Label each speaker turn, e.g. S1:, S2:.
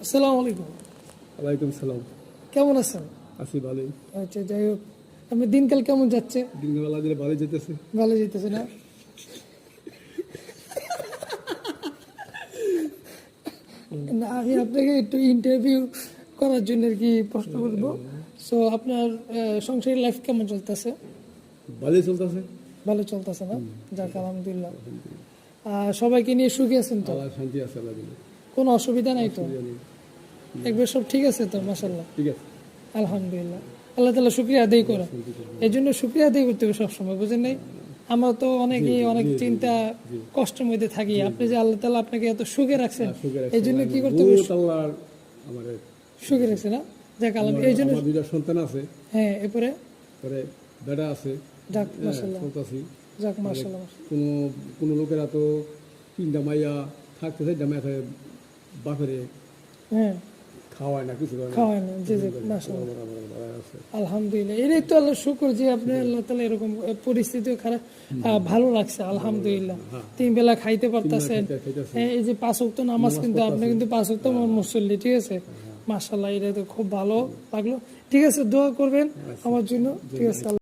S1: আসসালামু আলাইকুম।
S2: ওয়ালাইকুম সালাম।
S1: কেমন আছেন?
S2: আছি ভালোই।
S1: আচ্ছা, যাই হোক, আপনি দিনকাল কেমন যাচ্ছে?
S2: দিনবেলা দিলে ভালোই যেতেছে।
S1: ভালো যেতেছে না? না, আমি আপনাকে একটু ইন্টারভিউ করার জন্য আর কি প্রশ্ন করব। সো আপনার সংসারী লাইফ কেমন চলতেছে?
S2: ভালোই চলতেছে।
S1: ভালো চলতেছে না? যাক আলহামদুলিল্লাহ। সবাইকে নিয়ে সুখী আছেন তো?
S2: আল্লাহ শান্তি আছে, আল্লাহ দিলে।
S1: কোনো অসুবিধা নাই তো? একবার সব ঠিক আছে তো? মাশাআল্লাহ,
S2: ঠিক আছে।
S1: আলহামদুলিল্লাহ। আল্লাহ তাআলা শুকরিয়া আদায় করা, এই জন্য শুকরিয়া আদায় করতে হবে সবসময়, বুঝেন নাই? আমরা তো অনেকেই অনেক চিন্তা কষ্টের মধ্যে থাকি। আপনি যে আল্লাহ তাআলা আপনাকে এত সুখে রাখছেন, এই জন্য কি করতে হবে? সুখে রাখছে না? যাক আলহামদুলিল্লাহ। এই জন্য
S2: আমার দুইটা সন্তান আছে।
S1: হ্যাঁ, এরপরে
S2: পরে বেটা আছে।
S1: যাক মাশাআল্লাহ,
S2: চলতেছি।
S1: যাক মাশাআল্লাহ।
S2: কোনো লোকেরা তো তিনটা মাইয়া থাকতেছে, ডামায় বাপেরে
S1: হ্যাঁ,
S2: খাওয়ায় না, কিছু করে না।
S1: খাওয়ায় না। জি জি, মাশাআল্লাহ, আলহামদুলিল্লাহ। এটাই তো আল্লাহ শুকর যে আপনি আল্লাহ তাআলা এরকম পরিস্থিতিও খারাপ, ভালো লাগছে আলহামদুলিল্লাহ। তিন বেলা খাইতে পারতেছেন। এই যে 5 ওয়াক্ত নামাজ, কিন্তু আপনি কিন্তু 5 ওয়াক্ত মুসল্লি, ঠিক আছে? মাশাআল্লাহ, এটা তো খুব ভালো লাগলো। ঠিক আছে, দোয়া করবেন আমার জন্য, ঠিক আছে?